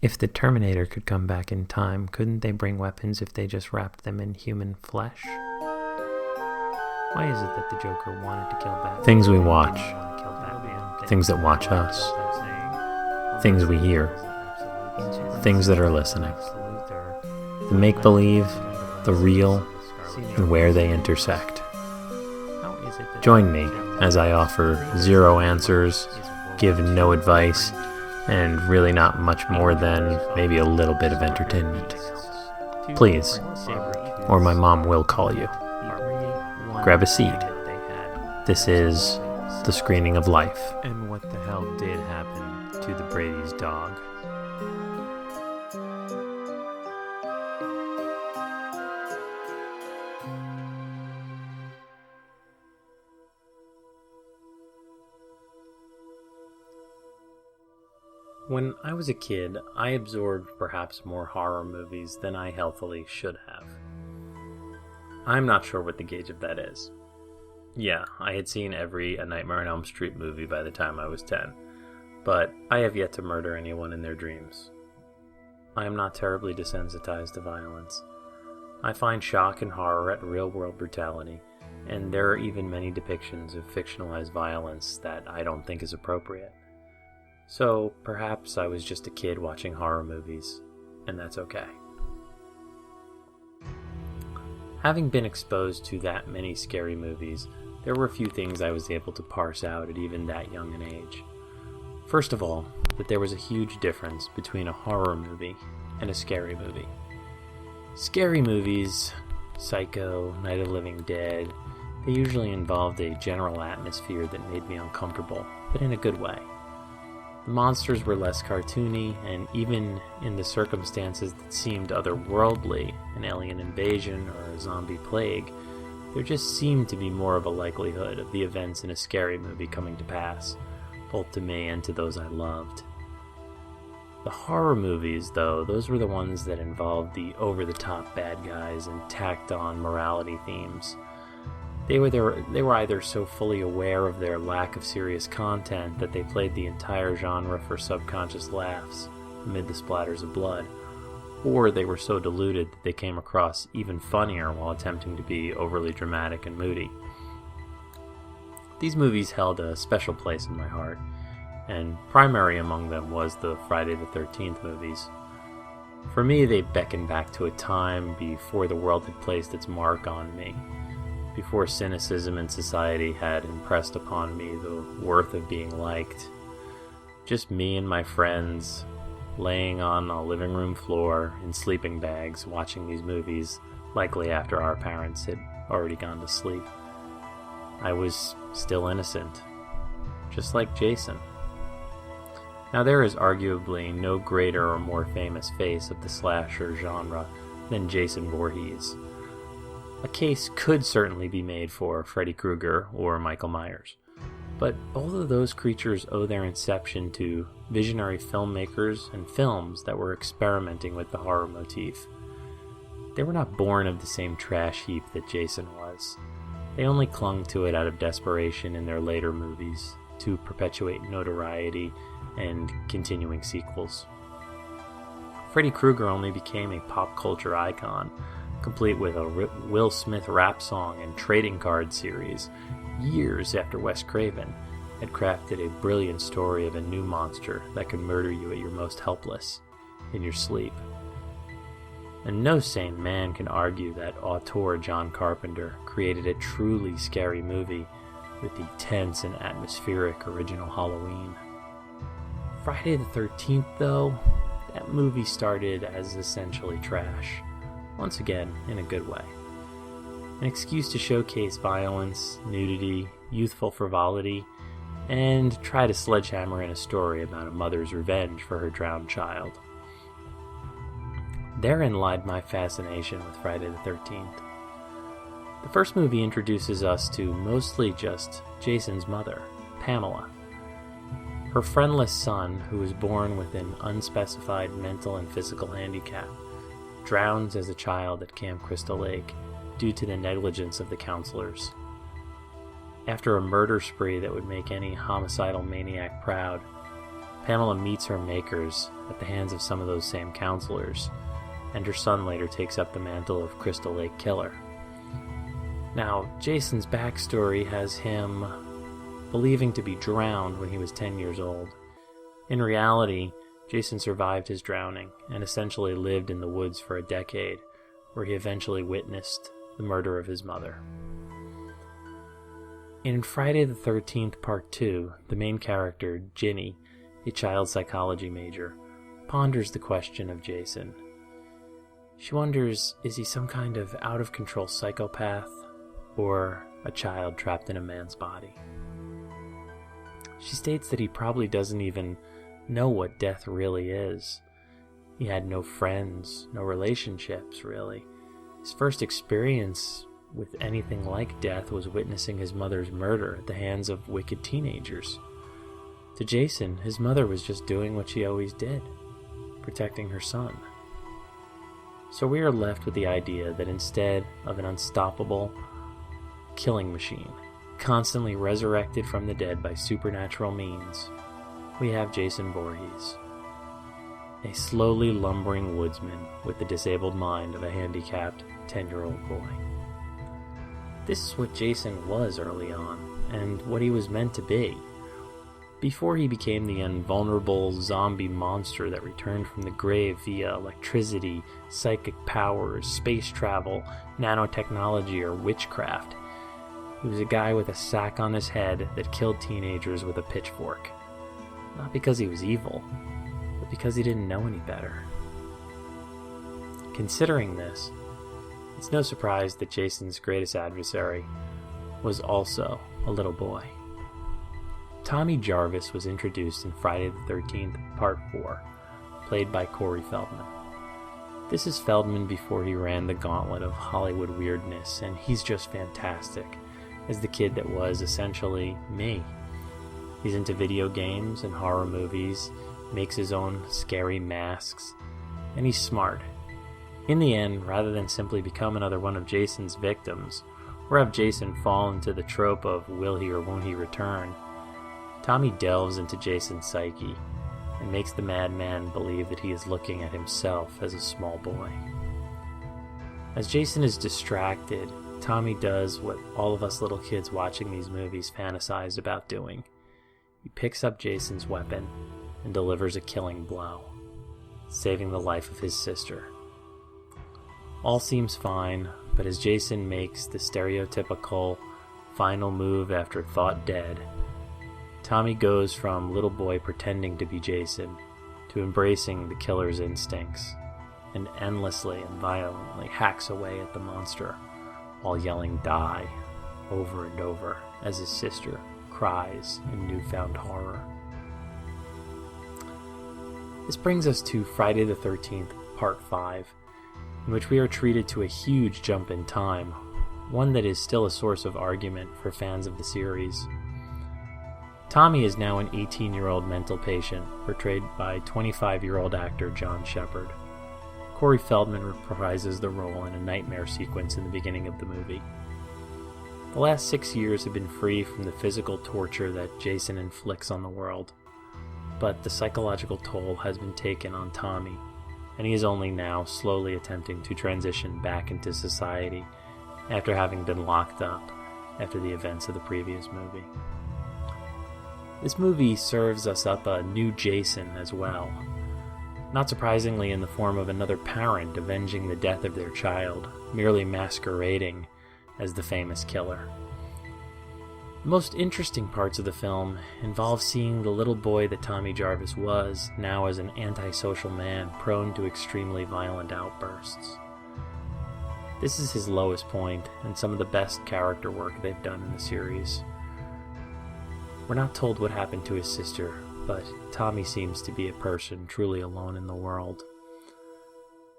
If the Terminator could come back in time, couldn't they bring weapons if they just wrapped them in human flesh? Why is it that the Joker wanted to kill Batman? Things we watch. Things that watch us. Things we hear. Things that are listening. The make-believe, the real, and where they intersect. Join me as I offer zero answers, give no advice, and really not much more than maybe a little bit of entertainment. Please, or my mom will call you. Grab a seat. This is the screening of life. And what the hell did happen to the Brady's dog? When I was a kid, I absorbed perhaps more horror movies than I healthily should have. I'm not sure what the gauge of that is. Yeah, I had seen every A Nightmare on Elm Street movie by the time I was 10, but I have yet to murder anyone in their dreams. I am not terribly desensitized to violence. I find shock and horror at real-world brutality, and there are even many depictions of fictionalized violence that I don't think is appropriate. So, perhaps I was just a kid watching horror movies, and that's okay. Having been exposed to that many scary movies, there were a few things I was able to parse out at even that young an age. First of all, that there was a huge difference between a horror movie and a scary movie. Scary movies, Psycho, Night of the Living Dead, they usually involved a general atmosphere that made me uncomfortable, but in a good way. The monsters were less cartoony, and even in the circumstances that seemed otherworldly, an alien invasion or a zombie plague, there just seemed to be more of a likelihood of the events in a scary movie coming to pass, both to me and to those I loved. The horror movies, though, those were the ones that involved the over-the-top bad guys and tacked-on morality themes. They were either so fully aware of their lack of serious content that they played the entire genre for subconscious laughs amid the splatters of blood, or they were so deluded that they came across even funnier while attempting to be overly dramatic and moody. These movies held a special place in my heart, and primary among them was the Friday the 13th movies. For me, they beckoned back to a time before the world had placed its mark on me, before cynicism in society had impressed upon me the worth of being liked. Just me and my friends, laying on a living room floor in sleeping bags, watching these movies, likely after our parents had already gone to sleep. I was still innocent, just like Jason. Now there is arguably no greater or more famous face of the slasher genre than Jason Voorhees. A case could certainly be made for Freddy Krueger or Michael Myers, but both of those creatures owe their inception to visionary filmmakers and films that were experimenting with the horror motif. They were not born of the same trash heap that Jason was. They only clung to it out of desperation in their later movies to perpetuate notoriety and continuing sequels. Freddy Krueger only became a pop culture icon, complete with a Will Smith rap song and trading card series, years after Wes Craven had crafted a brilliant story of a new monster that could murder you at your most helpless, in your sleep. And no sane man can argue that auteur John Carpenter created a truly scary movie with the tense and atmospheric original Halloween. Friday the 13th, though, that movie started as essentially trash. Once again, in a good way. An excuse to showcase violence, nudity, youthful frivolity, and try to sledgehammer in a story about a mother's revenge for her drowned child. Therein lied my fascination with Friday the 13th. The first movie introduces us to mostly just Jason's mother, Pamela. Her friendless son, who was born with an unspecified mental and physical handicap, drowns as a child at Camp Crystal Lake due to the negligence of the counselors. After a murder spree that would make any homicidal maniac proud, Pamela meets her makers at the hands of some of those same counselors, and her son later takes up the mantle of Crystal Lake Killer. Now, Jason's backstory has him believing to be drowned when he was 10 years old. In reality, Jason survived his drowning and essentially lived in the woods for a decade, where he eventually witnessed the murder of his mother. In Friday the 13th Part 2, the main character, Ginny, a child psychology major, ponders the question of Jason. She wonders, is he some kind of out-of-control psychopath, or a child trapped in a man's body? She states that he probably doesn't even know what death really is. He had no friends, no relationships, really. His first experience with anything like death was witnessing his mother's murder at the hands of wicked teenagers. To Jason, his mother was just doing what she always did, protecting her son. So we are left with the idea that instead of an unstoppable killing machine, constantly resurrected from the dead by supernatural means, we have Jason Voorhees, a slowly lumbering woodsman with the disabled mind of a handicapped 10-year-old boy. This is what Jason was early on, and what he was meant to be, before he became the invulnerable zombie monster that returned from the grave via electricity, psychic powers, space travel, nanotechnology, or witchcraft. He was a guy with a sack on his head that killed teenagers with a pitchfork. Not because he was evil, but because he didn't know any better. Considering this, it's no surprise that Jason's greatest adversary was also a little boy. Tommy Jarvis was introduced in Friday the 13th, Part 4, played by Corey Feldman. This is Feldman before he ran the gauntlet of Hollywood weirdness, and he's just fantastic, as the kid that was essentially me. He's into video games and horror movies, makes his own scary masks, and he's smart. In the end, rather than simply become another one of Jason's victims, or have Jason fall into the trope of will he or won't he return, Tommy delves into Jason's psyche and makes the madman believe that he is looking at himself as a small boy. As Jason is distracted, Tommy does what all of us little kids watching these movies fantasized about doing. He picks up Jason's weapon and delivers a killing blow, saving the life of his sister. All seems fine, but as Jason makes the stereotypical final move after thought dead, Tommy goes from little boy pretending to be Jason to embracing the killer's instincts, and endlessly and violently hacks away at the monster while yelling "die" over and over as his sister cries in newfound horror. This brings us to Friday the 13th, Part 5, in which we are treated to a huge jump in time, one that is still a source of argument for fans of the series. Tommy is now an 18-year-old mental patient, portrayed by 25-year-old actor John Shepard. Corey Feldman reprises the role in a nightmare sequence in the beginning of the movie. The last 6 years have been free from the physical torture that Jason inflicts on the world, but the psychological toll has been taken on Tommy, and he is only now slowly attempting to transition back into society after having been locked up after the events of the previous movie. This movie serves us up a new Jason as well, not surprisingly in the form of another parent avenging the death of their child, merely masquerading as the famous killer. The most interesting parts of the film involve seeing the little boy that Tommy Jarvis was, now as an antisocial man prone to extremely violent outbursts. This is his lowest point, and some of the best character work they've done in the series. We're not told what happened to his sister, but Tommy seems to be a person truly alone in the world.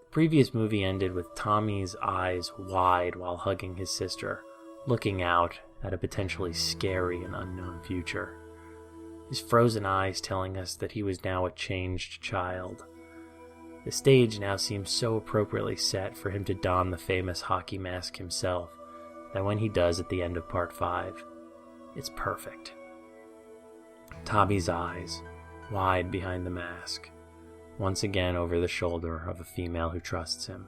The previous movie ended with Tommy's eyes wide while hugging his sister, looking out at a potentially scary and unknown future. His frozen eyes telling us that he was now a changed child. The stage now seems so appropriately set for him to don the famous hockey mask himself, that when he does at the end of Part 5, it's perfect. Tommy's eyes, wide behind the mask, once again over the shoulder of a female who trusts him.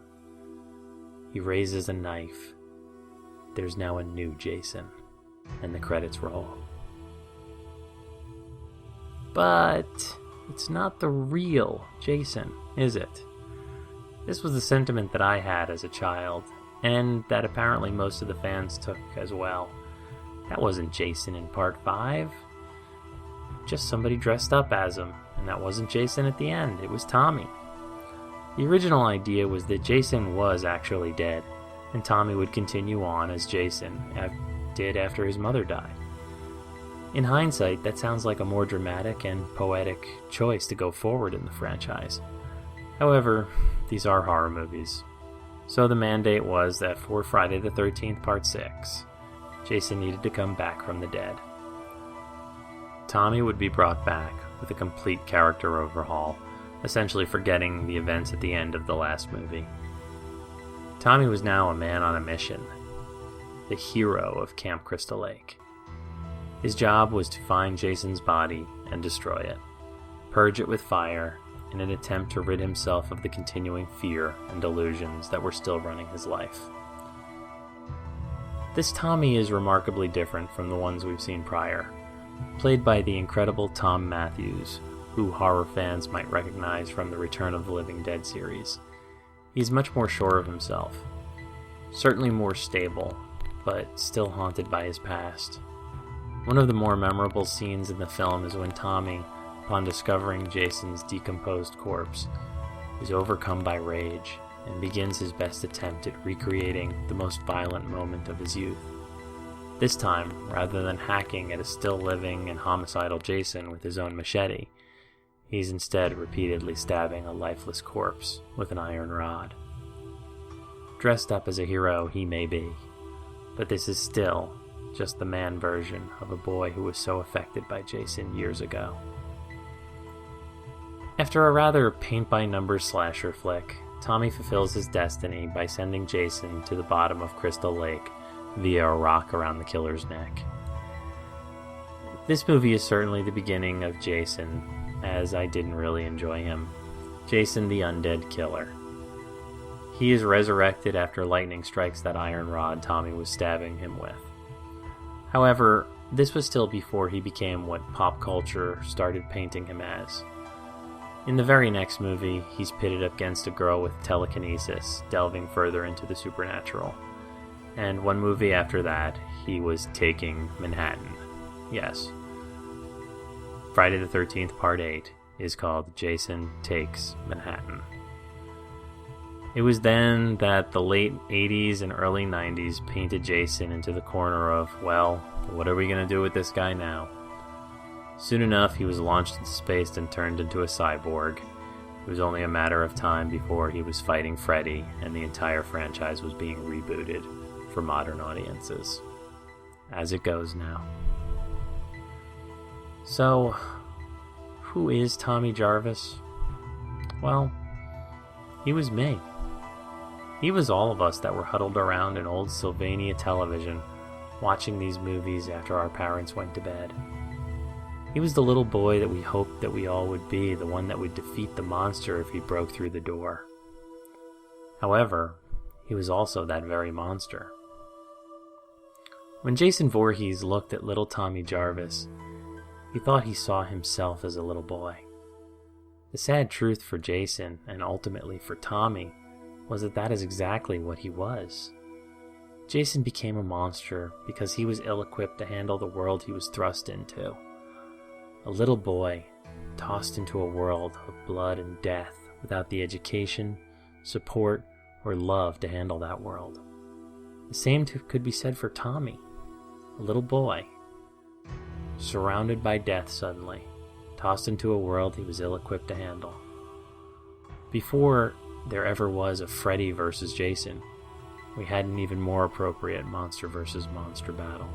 He raises a knife. There's now a new Jason, and the credits roll. But it's not the real Jason, is it? This was the sentiment that I had as a child, and that apparently most of the fans took as well. That wasn't Jason in Part 5. Just somebody dressed up as him, and that wasn't Jason at the end, it was Tommy. The original idea was that Jason was actually dead, and Tommy would continue on as Jason did after his mother died. In hindsight, that sounds like a more dramatic and poetic choice to go forward in the franchise. However, these are horror movies, so the mandate was that for Friday the 13th Part 6, Jason needed to come back from the dead. Tommy would be brought back with a complete character overhaul, essentially forgetting the events at the end of the last movie. Tommy was now a man on a mission, the hero of Camp Crystal Lake. His job was to find Jason's body and destroy it, purge it with fire, in an attempt to rid himself of the continuing fear and delusions that were still running his life. This Tommy is remarkably different from the ones we've seen prior, played by the incredible Tom Matthews, who horror fans might recognize from the Return of the Living Dead series. He's much more sure of himself, certainly more stable, but still haunted by his past. One of the more memorable scenes in the film is when Tommy, upon discovering Jason's decomposed corpse, is overcome by rage and begins his best attempt at recreating the most violent moment of his youth. This time, rather than hacking at a still living and homicidal Jason with his own machete, he's instead repeatedly stabbing a lifeless corpse with an iron rod. Dressed up as a hero he may be, but this is still just the man version of a boy who was so affected by Jason years ago. After a rather paint-by-numbers slasher flick, Tommy fulfills his destiny by sending Jason to the bottom of Crystal Lake via a rock around the killer's neck. This movie is certainly the beginning of Jason, as I didn't really enjoy him. Jason the Undead Killer. He is resurrected after lightning strikes that iron rod Tommy was stabbing him with. However, this was still before he became what pop culture started painting him as. In the very next movie, he's pitted up against a girl with telekinesis, delving further into the supernatural. And one movie after that, he was taking Manhattan. Yes. Friday the 13th Part 8 is called Jason Takes Manhattan. It was then that the late 80s and early 90s painted Jason into the corner of, well, what are we going to do with this guy now? Soon enough, he was launched into space and turned into a cyborg. It was only a matter of time before he was fighting Freddy, and the entire franchise was being rebooted for modern audiences. As it goes now. So, who is Tommy Jarvis? Well, he was me. He was all of us that were huddled around an old Sylvania television, watching these movies after our parents went to bed. He was the little boy that we hoped that we all would be, the one that would defeat the monster if he broke through the door. However, he was also that very monster. When Jason Voorhees looked at little Tommy Jarvis, he thought he saw himself as a little boy. The sad truth for Jason, and ultimately for Tommy, was that that is exactly what he was. Jason became a monster because he was ill-equipped to handle the world he was thrust into. A little boy, tossed into a world of blood and death without the education, support, or love to handle that world. The same could be said for Tommy, a little boy, surrounded by death suddenly, tossed into a world he was ill-equipped to handle. Before there ever was a Freddy versus Jason, we had an even more appropriate monster versus monster battle.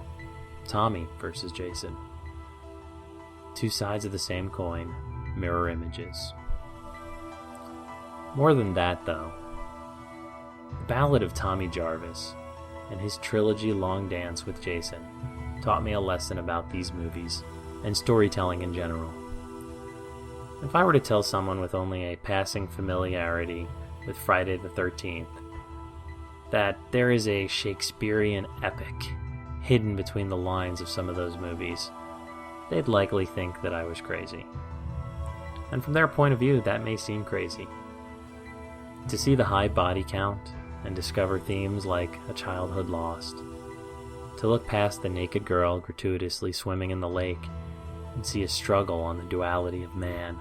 Tommy versus Jason. Two sides of the same coin, mirror images. More than that, though, the Ballad of Tommy Jarvis and his trilogy-long dance with Jason taught me a lesson about these movies and storytelling in general. If I were to tell someone with only a passing familiarity with Friday the 13th that there is a Shakespearean epic hidden between the lines of some of those movies, they'd likely think that I was crazy. And from their point of view, that may seem crazy. To see the high body count and discover themes like a childhood lost, to look past the naked girl gratuitously swimming in the lake and see a struggle on the duality of man,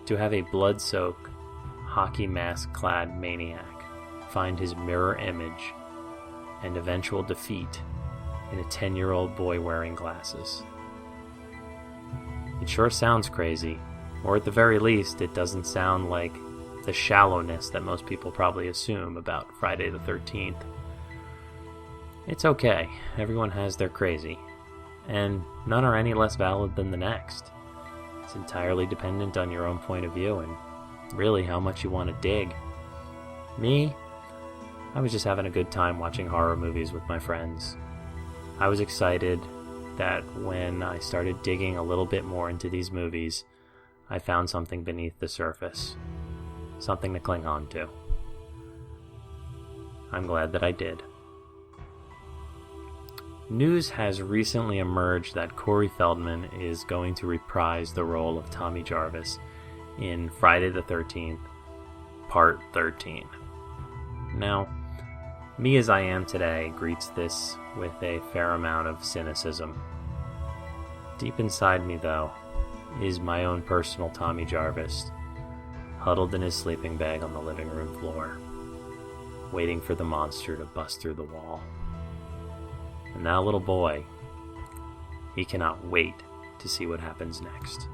to have a blood-soaked, hockey mask-clad maniac find his mirror image and eventual defeat in a 10-year-old boy wearing glasses. It sure sounds crazy, or at the very least, it doesn't sound like the shallowness that most people probably assume about Friday the 13th. It's okay, everyone has their crazy, and none are any less valid than the next. It's entirely dependent on your own point of view and really how much you want to dig. Me, I was just having a good time watching horror movies with my friends. I was excited that when I started digging a little bit more into these movies, I found something beneath the surface. Something to cling on to. I'm glad that I did. News has recently emerged that Corey Feldman is going to reprise the role of Tommy Jarvis in Friday the 13th, Part 13. Now, me as I am today greets this with a fair amount of cynicism. Deep inside me, though, is my own personal Tommy Jarvis, huddled in his sleeping bag on the living room floor, waiting for the monster to bust through the wall. And that little boy, he cannot wait to see what happens next.